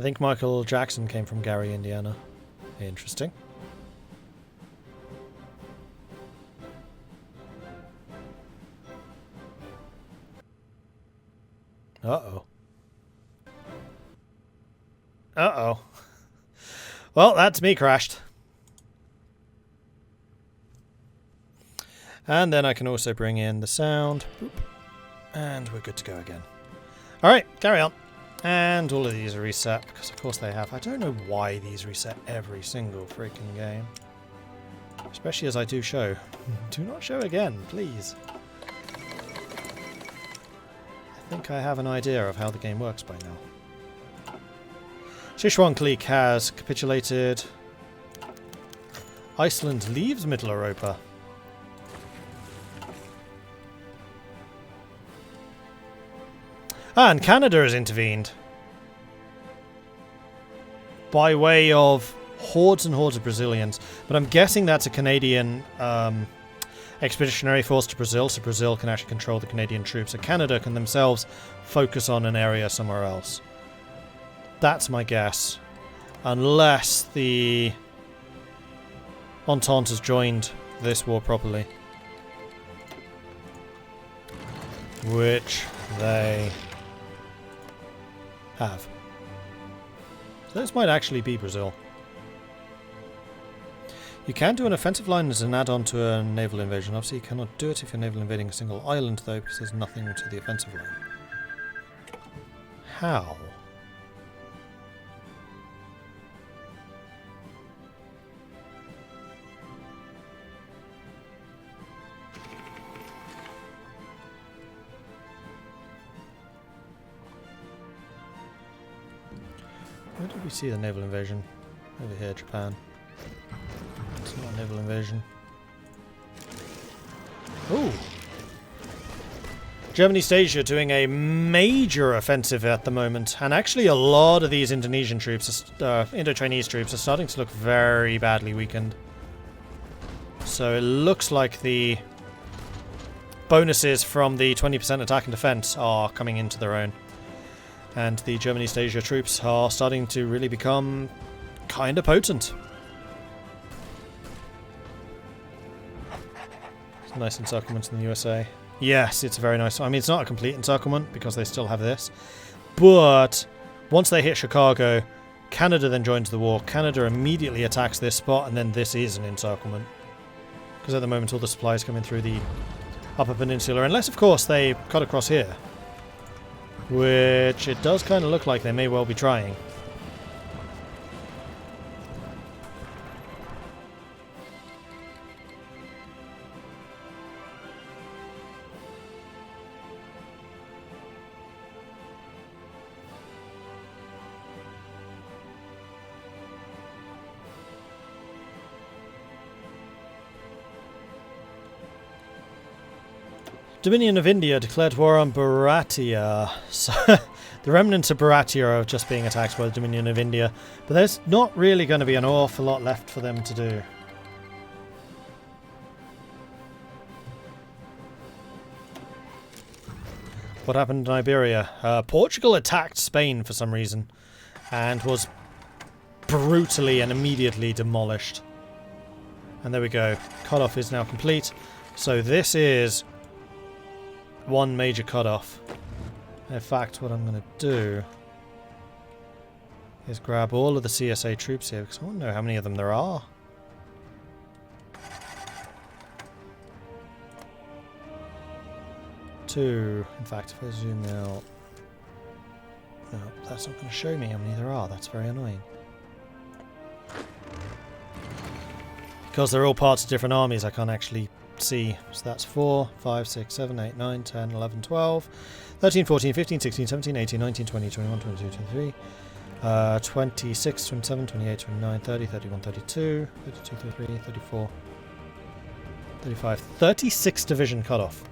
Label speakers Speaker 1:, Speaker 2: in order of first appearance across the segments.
Speaker 1: I think Michael Jackson came from Gary, Indiana. Interesting. Uh-oh. Uh-oh. Well, that's me crashed. And then I can also bring in the sound. Boop. And we're good to go again. Alright, carry on. And all of these are reset, because of course they have. I don't know why these reset every single freaking game. Especially as I do show. Do not show again, please. I think I have an idea of how the game works by now. Sichuan clique has capitulated. Iceland leaves Middle Europa. Ah, and Canada has intervened. By way of hordes and hordes of Brazilians. But I'm guessing that's a Canadian expeditionary force to Brazil, so Brazil can actually control the Canadian troops. So Canada can themselves focus on an area somewhere else. That's my guess. Unless the Entente has joined this war properly. Which they have. So this might actually be Brazil. You can do an offensive line as an add-on to a naval invasion. Obviously you cannot do it if you're naval invading a single island though, because there's nothing to the offensive line. How? Where did we see the naval invasion? Over here, Japan. It's not a naval invasion. Ooh! Germany Asia doing a major offensive at the moment, and actually a lot of these Indonesian troops, Indo-Chinese troops, are starting to look very badly weakened. So it looks like the bonuses from the 20% attack and defense are coming into their own. And the German East Asia troops are starting to really become kind of potent. It's a nice encirclement in the USA. Yes, it's very nice. I mean, it's not a complete encirclement because they still have this. But once they hit Chicago, Canada then joins the war. Canada immediately attacks this spot, and then this is an encirclement. Because at the moment all the supplies coming through the Upper Peninsula. Unless, of course, they cut across here. Which it does kind of look like they may well be trying. Dominion of India declared war on Baratia. So the remnants of Baratia are just being attacked by the Dominion of India. But there's not really going to be an awful lot left for them to do. What happened in Iberia? Portugal attacked Spain for some reason. And was brutally and immediately demolished. And there we go. Cut-off is now complete. So this is one major cut-off. In fact, what I'm going to do is grab all of the CSA troops here, because I want to know how many of them there are. Two. In fact, if I zoom out... No, that's not going to show me how many there are. That's very annoying. Because they're all parts of different armies, I can't actually see. So that's 4, 5, 6, 7, 8, 9, 10, 11, 12, 13, 14, 15, 16, 17, 18, 19, 20, 21, 22, 23, 26, 27, 28, 29, 30, 31, 32, 32, 33, 34, 35, 36 division cutoff.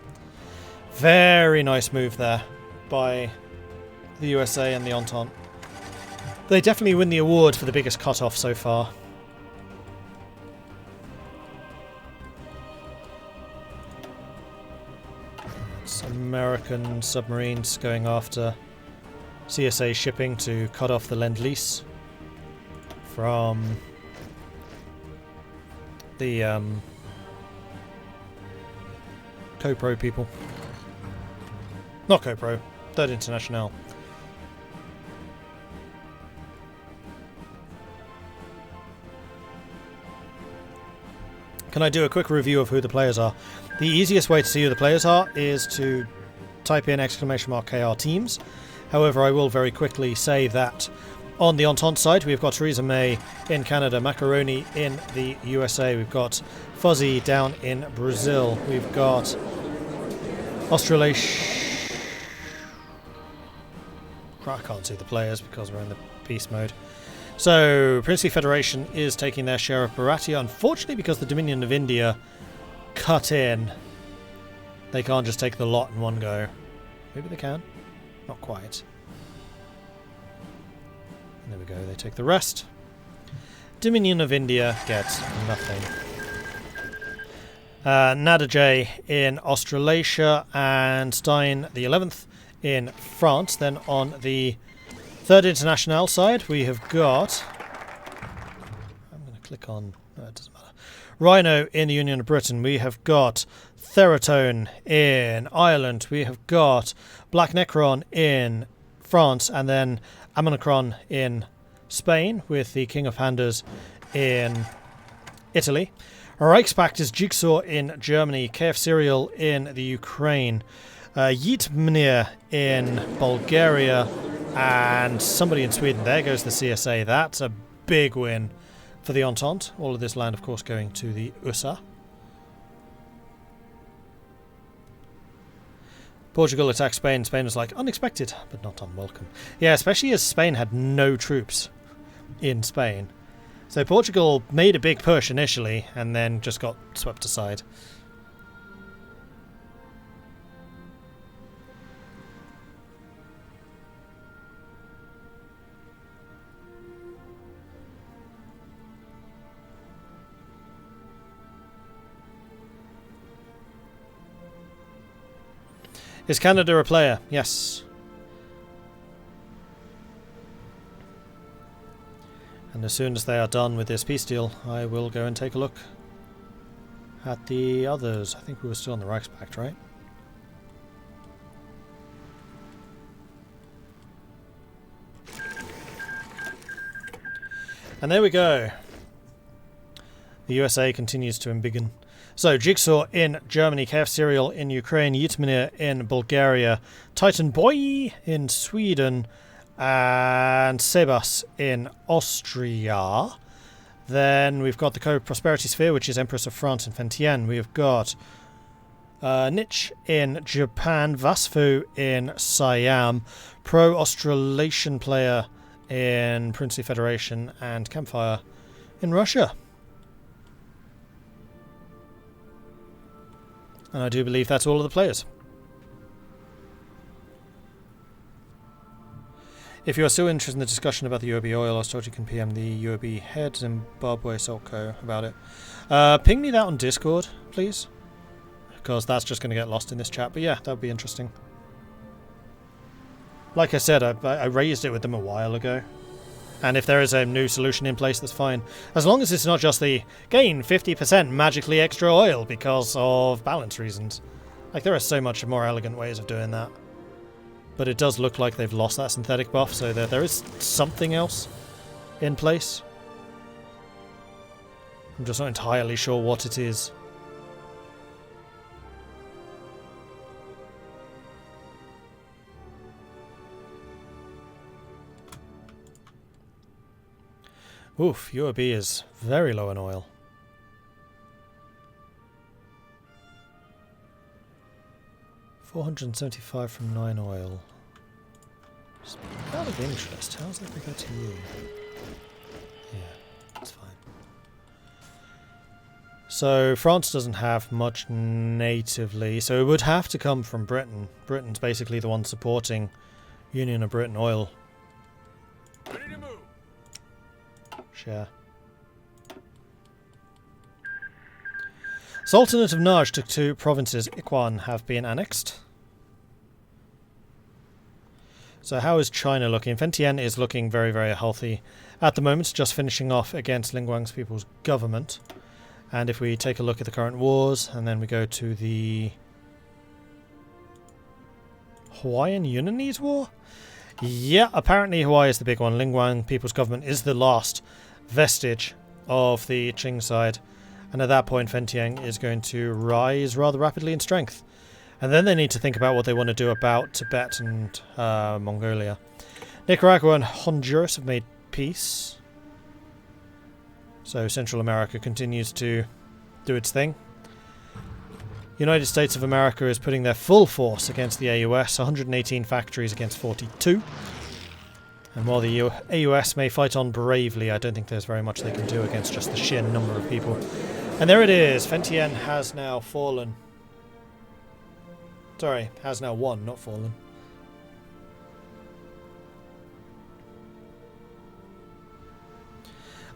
Speaker 1: Very nice move there by the USA and the Entente. They definitely win the award for the biggest cutoff so far. American submarines going after CSA shipping to cut off the Lend-Lease from the Co-Pro people. Not Co-Pro, Third International. Can I do a quick review of who the players are? The easiest way to see who the players are is to type in !KR teams. However, I will very quickly say that on the Entente side, we've got Theresa May in Canada, Macaroni in the USA, we've got Fuzzy down in Brazil, we've got Australasia. I can't see the players because we're in the peace mode. So, Princely Federation is taking their share of Baratia. Unfortunately, because the Dominion of India cut in, they can't just take the lot in one go. Maybe they can. Not quite. And there we go, they take the rest. Dominion of India gets nothing. Nada J in Australasia and Stein the 11th in France. Then on the Third International side, we have got... I'm going to click on... No, it doesn't matter. Rhino in the Union of Britain. We have got Theratone in Ireland. We have got Black Necron in France. And then Ammonocron in Spain, with the King of Pandas in Italy. Reichspakt is Jigsaw in Germany. KF Serial in the Ukraine. Yeatmnir in Bulgaria. And somebody in Sweden. There goes the CSA. That's a big win for the Entente. All of this land, of course, going to the USA. Portugal attacked Spain. Spain was like, unexpected, but not unwelcome. Yeah, especially as Spain had no troops in Spain. So Portugal made a big push initially, and then just got swept aside. Is Canada a player? Yes. And as soon as they are done with this peace deal, I will go and take a look at the others. I think we were still on the Reichspakt, right? And there we go. The USA continues to embiggen. So, Jigsaw in Germany, KF Serial in Ukraine, Yeatmnir in Bulgaria, Titan Boy in Sweden, and Sebas in Austria. Then we've got the Co-Prosperity Sphere, which is Empress of France in Fentienne. We've got Nich in Japan, Vasfu in Siam, Pro-Australasian player in Princely Federation, and Campfire in Russia. And I do believe that's all of the players. If you are still interested in the discussion about the UOB oil, I was told you can PM the UOB head Zimbabwe Solco about it. Ping me that on Discord, please. Because that's just going to get lost in this chat. But yeah, that would be interesting. Like I said, I raised it with them a while ago. And if there is a new solution in place, that's fine. As long as it's not just the gain 50% magically extra oil because of balance reasons. Like, there are so much more elegant ways of doing that. But it does look like they've lost that synthetic buff, so there is something else in place. I'm just not entirely sure what it is. Oof, UOB is very low in oil. $475 from 9 oil. Just out of interest, how does that compare to you? Yeah, that's fine. So France doesn't have much natively, so it would have to come from Britain. Britain's basically the one supporting Union of Britain oil. Ready to move. Share. Sultanate of Naj took 2 provinces. Iqwan have been annexed. So how is China looking? Vientiane is looking very, very healthy at the moment, just finishing off against Lingguang's People's Government. And if we take a look at the current wars, and then we go to the Hawaiian Yunnanese War? Yeah, apparently Hawaii is the big one. Lingguang People's Government is the last vestige of the Qing side. And at that point, Vientiane is going to rise rather rapidly in strength. And then they need to think about what they want to do about Tibet and Mongolia. Nicaragua and Honduras have made peace. So Central America continues to do its thing. United States of America is putting their full force against the AUS, 118 factories against 42. And while the AUS may fight on bravely, I don't think there's very much they can do against just the sheer number of people. And there it is, Vientiane has now fallen. Sorry, has now won, not fallen.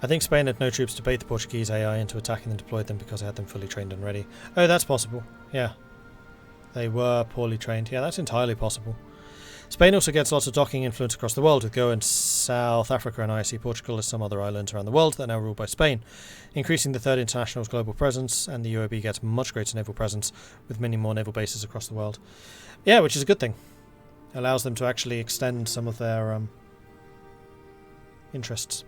Speaker 1: I think Spain had no troops to bait the Portuguese AI into attacking and deployed them because they had them fully trained and ready. Oh, that's possible. Yeah. They were poorly trained. Yeah, that's entirely possible. Spain also gets lots of docking influence across the world, with Goa and South Africa and IC Portugal as some other islands around the world that are now ruled by Spain, increasing the Third International's global presence, and the UAB gets much greater naval presence, with many more naval bases across the world. Yeah, which is a good thing. Allows them to actually extend some of their interests.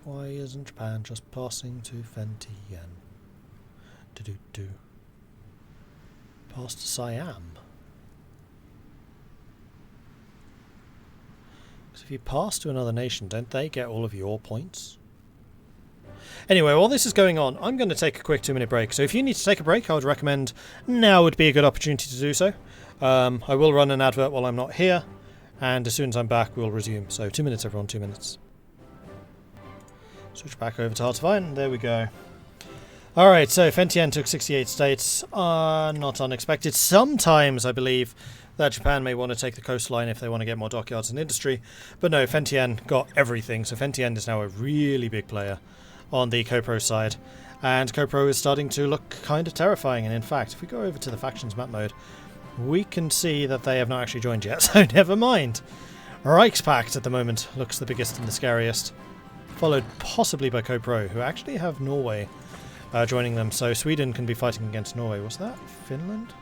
Speaker 1: Why isn't Japan just passing to Vientiane? Pass to Siam. Because if you pass to another nation, don't they get all of your points? Anyway, while this is going on, I'm going to take a quick 2-minute break. So if you need to take a break, I would recommend now would be a good opportunity to do so. I will run an advert while I'm not here. And as soon as I'm back, we'll resume. So 2 minutes, everyone, 2 minutes. Switch back over to Hearts of Iron. There we go. Alright, so Vientiane took 68 states. Not unexpected. Sometimes, I believe, that Japan may want to take the coastline if they want to get more dockyards and industry. But no, Vientiane got everything. So Vientiane is now a really big player on the CoPro side. And CoPro is starting to look kind of terrifying. And in fact, if we go over to the factions map mode, we can see that they have not actually joined yet, so never mind. Reichspakt at the moment looks the biggest and the scariest, followed possibly by CoPro, who actually have Norway joining them, so Sweden can be fighting against Norway. Was that Finland?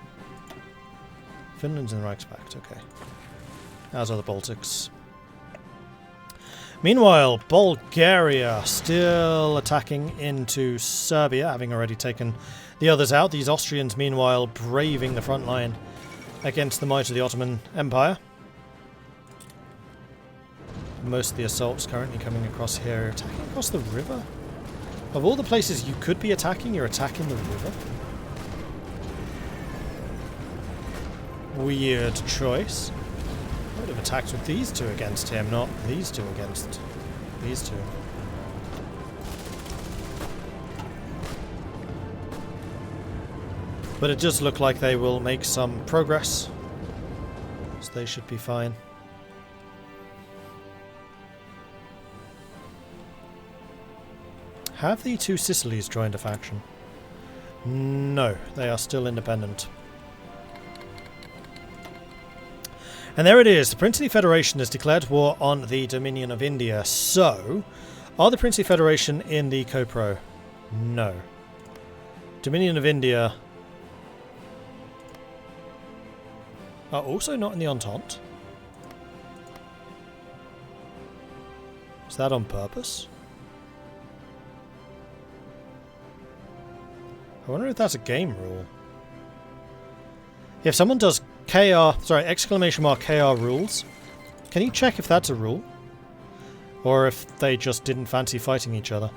Speaker 1: Finland's in the Reichspakt, okay. As are the Baltics. Meanwhile, Bulgaria still attacking into Serbia, having already taken the others out. These Austrians, meanwhile, braving the front line against the might of the Ottoman Empire. Most of the assaults currently coming across here, attacking across the river. Of all the places you could be attacking, you're attacking the river. Weird choice. I would have attacked with these two against him, not these two against these two. But it does look like they will make some progress, so they should be fine. Have the two Sicilies joined a faction? No, they are still independent. And there it is, the Princely Federation has declared war on the Dominion of India. So, are the Princely Federation in the CoPro? No. Dominion of India are also not in the Entente. Is that on purpose? I wonder if that's a game rule. If someone does exclamation mark KR rules, can you check if that's a rule? Or if they just didn't fancy fighting each other?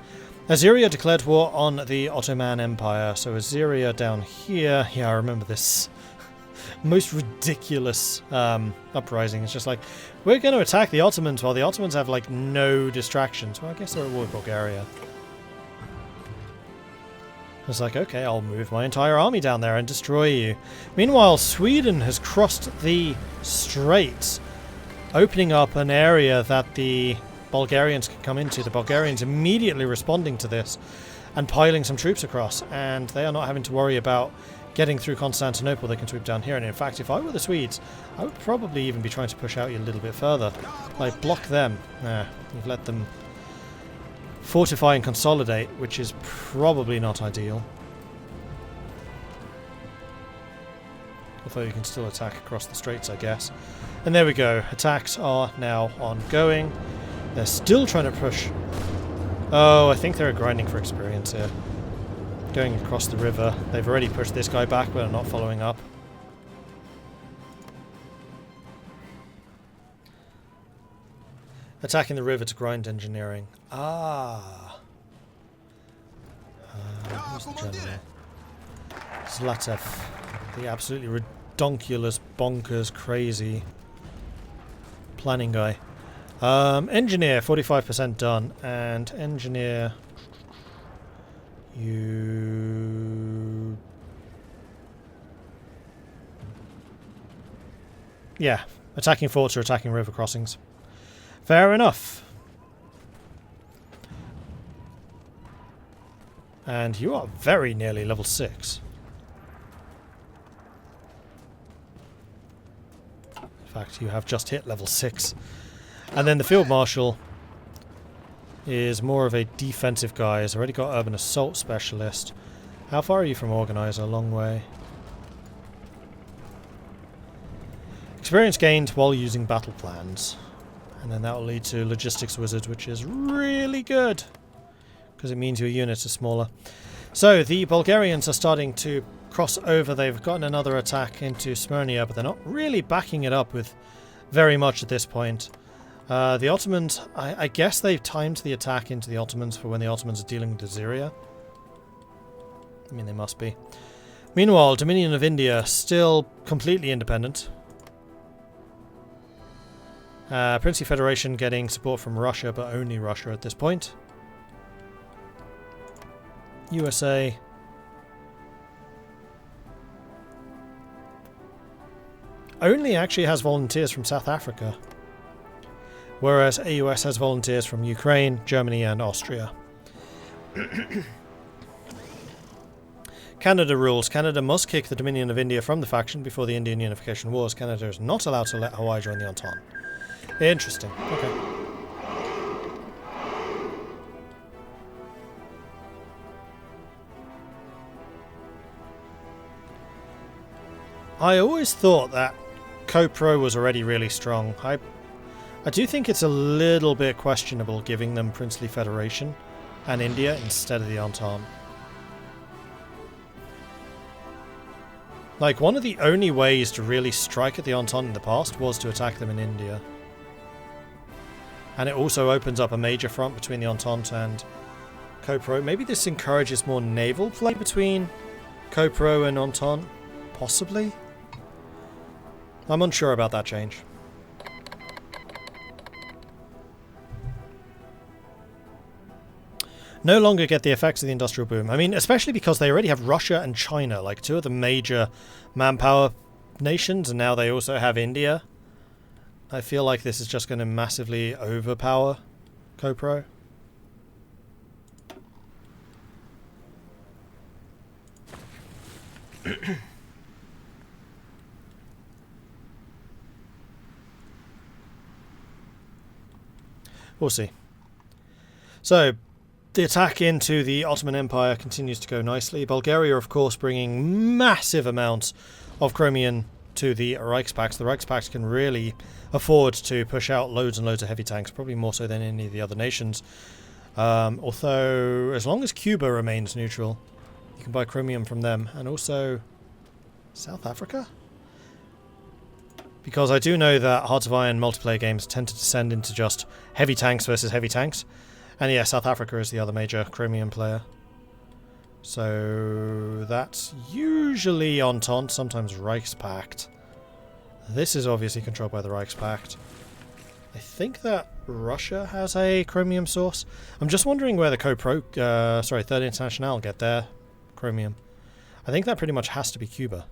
Speaker 1: Assyria declared war on the Ottoman Empire. So Assyria down here. Yeah, I remember this. Most ridiculous uprising. It's just like, we're going to attack the Ottomans while the Ottomans have like no distractions. Well, I guess they're at war with Bulgaria. It's like, okay, I'll move my entire army down there and destroy you. Meanwhile, Sweden has crossed the straits, opening up an area that the Bulgarians can come into. The Bulgarians immediately responding to this and piling some troops across, and they are not having to worry about getting through Constantinople. They can swoop down here, and in fact, if I were the Swedes, I would probably even be trying to push out you a little bit further. Like, block them. Nah, you've let them fortify and consolidate, which is probably not ideal. Although you can still attack across the straits, I guess. And there we go. Attacks are now ongoing. They're still trying to push. Oh, I think they're grinding for experience here. Going across the river. They've already pushed this guy back, but are not following up. Attacking the river to grind engineering. Ah. Who's the general? Zlatev. The absolutely redonkulous, bonkers, crazy planning guy. Engineer, 45% done. And engineer... You... Yeah. Attacking forts or attacking river crossings. Fair enough. And you are very nearly level 6. In fact, you have just hit level 6. And then the Field Marshal is more of a defensive guy. He's already got Urban Assault Specialist. How far are you from Organizer? A long way. Experience gained while using battle plans. And then that will lead to Logistics Wizard, which is really good, because it means your units are smaller. So the Bulgarians are starting to cross over. They've gotten another attack into Smyrnia, but they're not really backing it up with very much at this point. The Ottomans, I guess they've timed the attack into the Ottomans for when the Ottomans are dealing with Assyria. I mean, they must be. Meanwhile, Dominion of India still completely independent. Princely Federation getting support from Russia, but only Russia at this point. USA. Only actually has volunteers from South Africa. Whereas AUS has volunteers from Ukraine, Germany and Austria. Canada rules. Canada must kick the Dominion of India from the faction before the Indian Unification Wars. Canada is not allowed to let Hawaii join the Entente. Interesting. Okay. I always thought that Co-Pro was already really strong. I do think it's a little bit questionable giving them Princely Federation and India instead of the Entente. Like, one of the only ways to really strike at the Entente in the past was to attack them in India. And it also opens up a major front between the Entente and Co-Pro. Maybe this encourages more naval play between Co-Pro and Entente? Possibly? I'm unsure about that change. No longer get the effects of the industrial boom. I mean, especially because they already have Russia and China, like two of the major manpower nations, and now they also have India. I feel like this is just going to massively overpower Co-Pro. We'll see. So, the attack into the Ottoman Empire continues to go nicely. Bulgaria, of course, bringing massive amounts of Chromium to the Reichspakt. The Reichspakt can really afford to push out loads and loads of heavy tanks, probably more so than any of the other nations. Although, as long as Cuba remains neutral, you can buy Chromium from them. And also, South Africa? Because I do know that Hearts of Iron multiplayer games tend to descend into just heavy tanks versus heavy tanks. And yeah, South Africa is the other major Chromium player. So that's usually Entente, sometimes Reichspakt. This is obviously controlled by the Reichspakt. I think that Russia has a Chromium source. I'm just wondering where the Third International get their chromium. I think that pretty much has to be Cuba.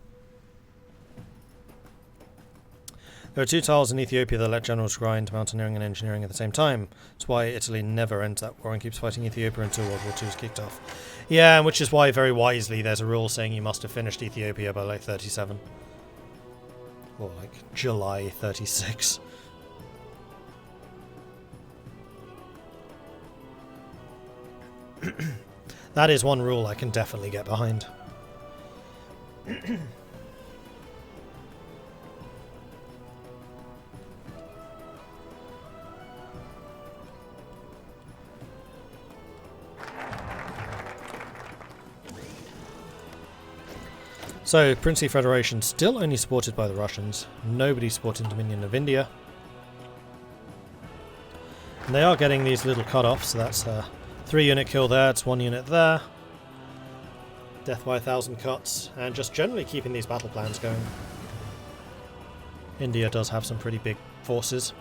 Speaker 1: There are 2 tiles in Ethiopia that let generals grind mountaineering and engineering at the same time. That's why Italy never ends that war and keeps fighting Ethiopia until World War II is kicked off. Yeah, and which is why, very wisely, there's a rule saying you must have finished Ethiopia by like 37. Or like July 36. That is one rule I can definitely get behind. So, Princely Federation still only supported by the Russians. Nobody supporting Dominion of India. And they are getting these little cut-offs, so that's a 3-unit kill there, it's 1 unit there. Death by 1,000 cuts, and just generally keeping these battle plans going. India does have some pretty big forces.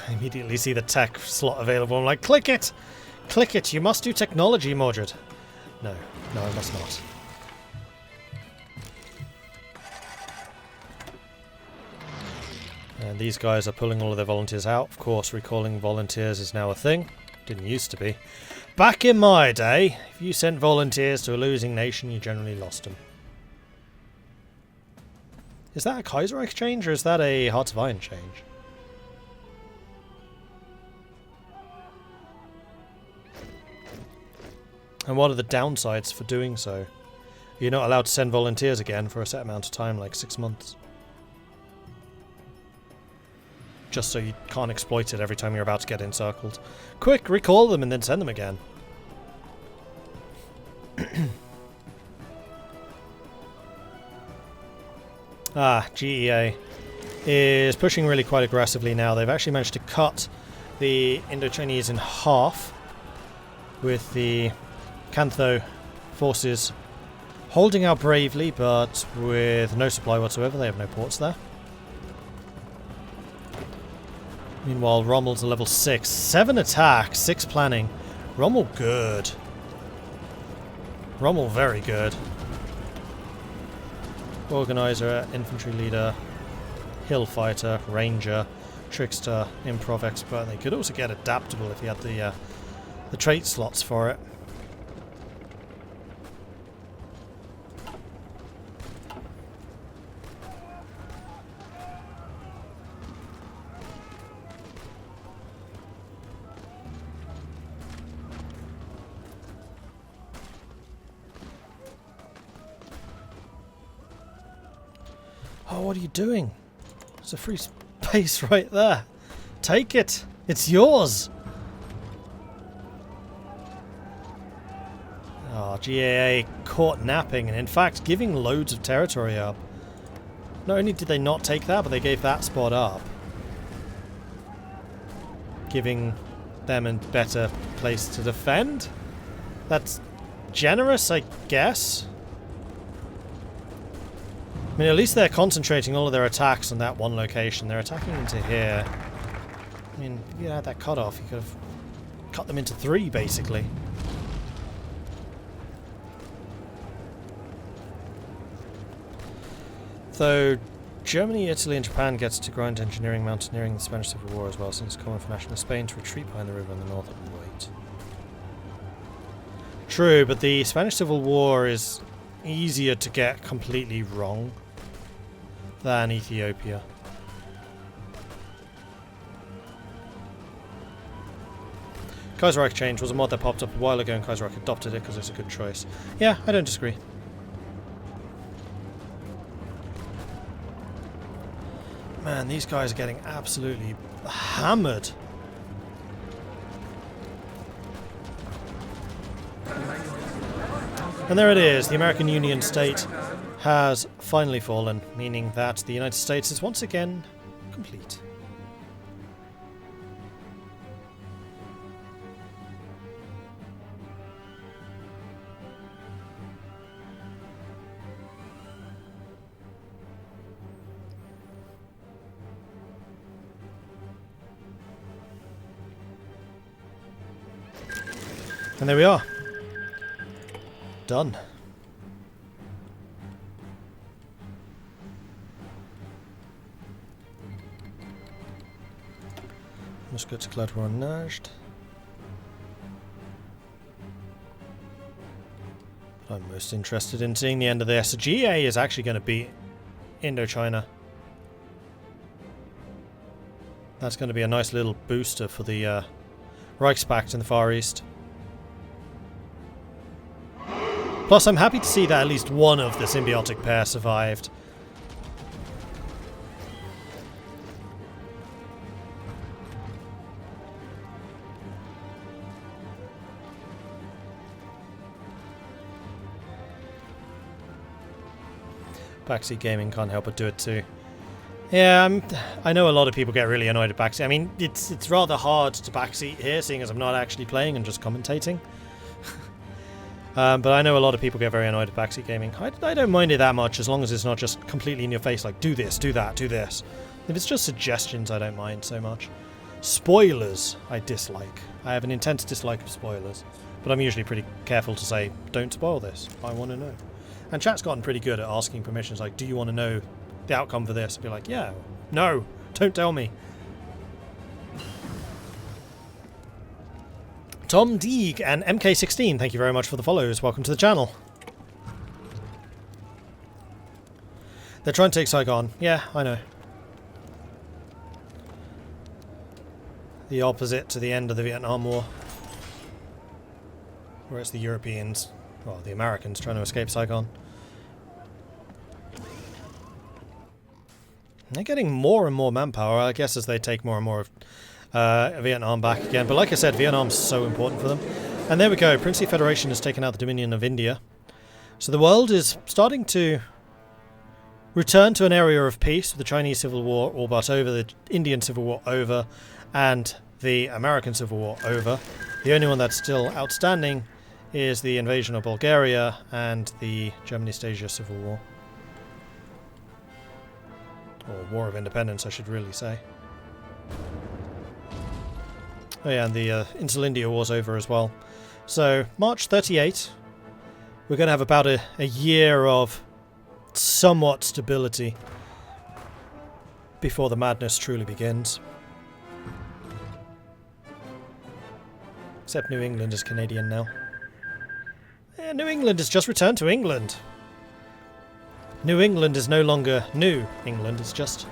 Speaker 1: I immediately see the tech slot available. I'm like, click it! Click it! You must do technology, Mordred. No, I must not. And these guys are pulling all of their volunteers out. Of course, recalling volunteers is now a thing. Didn't used to be. Back in my day, if you sent volunteers to a losing nation, you generally lost them. Is that a Kaiserreich change, or is that a Hearts of Iron change? And what are the downsides for doing so? You're not allowed to send volunteers again for a set amount of time, like 6 months. Just so you can't exploit it every time you're about to get encircled. Quick, recall them and then send them again. GEA is pushing really quite aggressively now. They've actually managed to cut the Indo-Chinese in half with the Cantho forces holding out bravely, but with no supply whatsoever. They have no ports there. Meanwhile, Rommel's a level 6. 7 attack, 6 planning. Rommel good. Rommel very good. Organizer, infantry leader, hill fighter, ranger, trickster, improv expert. They could also get adaptable if you had the trait slots for it. Oh, what are you doing? There's a free space right there. Take it. It's yours. Oh, GAA caught napping and in fact giving loads of territory up. Not only did they not take that, but they gave that spot up. Giving them a better place to defend? That's generous, I guess. I mean, at least they're concentrating all of their attacks on that one location. They're attacking into here. I mean, if you had that cut off, you could have cut them into 3, basically. Though Germany, Italy and Japan gets to grind engineering, mountaineering, the Spanish Civil War as well, since it's common for national Spain to retreat behind the river in the north and wait. True, but the Spanish Civil War is easier to get completely wrong than Ethiopia. Kaiserreich change was a mod that popped up a while ago and Kaiserreich adopted it because it's a good choice. Yeah, I don't disagree. Man, these guys are getting absolutely hammered. And there it is, the American Union state has finally fallen, meaning that the United States is once again complete. And there we are. Done. Let's go to Cladronaged. I'm most interested in seeing the end of this. GA is actually going to beat Indochina. That's going to be a nice little booster for the Reichspakt in the Far East. Plus, I'm happy to see that at least one of the symbiotic pair survived. Backseat gaming can't help but do it too. Yeah, I know a lot of people get really annoyed at backseat. I mean, it's rather hard to backseat here, seeing as I'm not actually playing and just commentating. But I know a lot of people get very annoyed at backseat gaming. I don't mind it that much, as long as it's not just completely in your face, like, do this, do that, do this. If it's just suggestions, I don't mind so much. Spoilers, I dislike. I have an intense dislike of spoilers. But I'm usually pretty careful to say, don't spoil this, I want to know. And chat's gotten pretty good at asking permissions, like, do you want to know the outcome for this? I'd be like, yeah, no, don't tell me. Tom Deeg and MK16, thank you very much for the follows. Welcome to the channel. They're trying to take Saigon. Yeah, I know. The opposite to the end of the Vietnam War. Where it's the Europeans, well, the Americans trying to escape Saigon. They're getting more and more manpower, I guess, as they take more and more of Vietnam back again. But like I said, Vietnam's so important for them. And there we go. Princely Federation has taken out the Dominion of India. So the world is starting to return to an area of peace with the Chinese Civil War all but over, the Indian Civil War over, and the American Civil War over. The only one that's still outstanding is the invasion of Bulgaria and the German-East-Asia Civil War. Or War of Independence, I should really say. Oh yeah, and the Insulindia War's over as well. So, March 38, we're going to have about a year of somewhat stability before the madness truly begins. Except New England is Canadian now. Yeah, New England has just returned to England. New England is no longer New England, it's just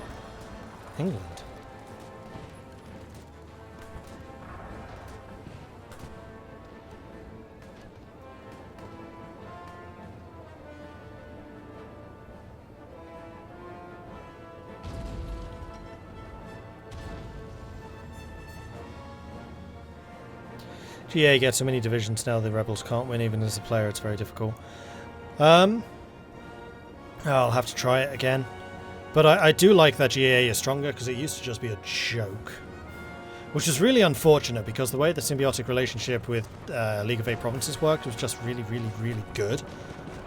Speaker 1: England. GA gets so many divisions now the rebels can't win, even as a player it's very difficult. I'll have to try it again. But I do like that GA is stronger, because it used to just be a joke. Which is really unfortunate, because the way the symbiotic relationship with League of Eight Provinces worked was just really, really, really good.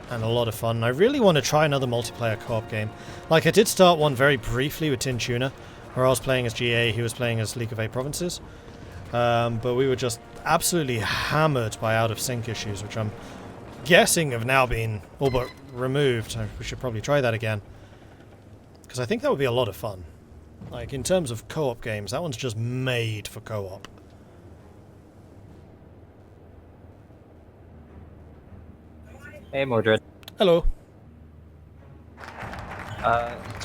Speaker 1: And a lot of fun. I really want to try another multiplayer co-op game. Like, I did start one very briefly with Tin Tuna, where I was playing as GA, he was playing as League of Eight Provinces. But we were just absolutely hammered by out-of-sync issues, which I'm guessing have now been all but removed. We should probably try that again, because I think that would be a lot of fun. Like, in terms of co-op games, that one's just made for co-op.
Speaker 2: Hey, Mordred.
Speaker 1: Hello.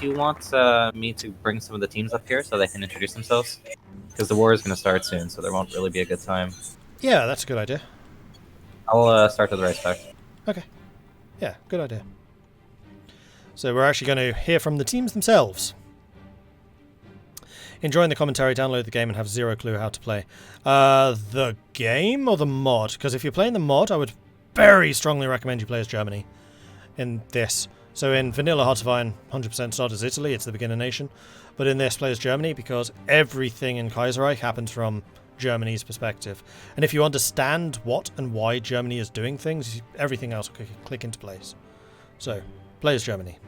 Speaker 2: Do you want me to bring some of the teams up here so they can introduce themselves? Because the war is going to start soon, so there won't really be a good time.
Speaker 1: Yeah, that's a good idea.
Speaker 2: I'll start with the Reichspakt.
Speaker 1: Okay. Yeah, good idea. So we're actually going to hear from the teams themselves. Enjoying the commentary, download the game and have zero clue how to play. The game or the mod? Because if you're playing the mod, I would very strongly recommend you play as Germany in this. So in Vanilla Hearts of Iron, 100% start as Italy, it's the beginner nation. But in this, play as Germany, because everything in Kaiserreich happens from Germany's perspective. And if you understand what and why Germany is doing things, everything else will click into place. So, play as Germany.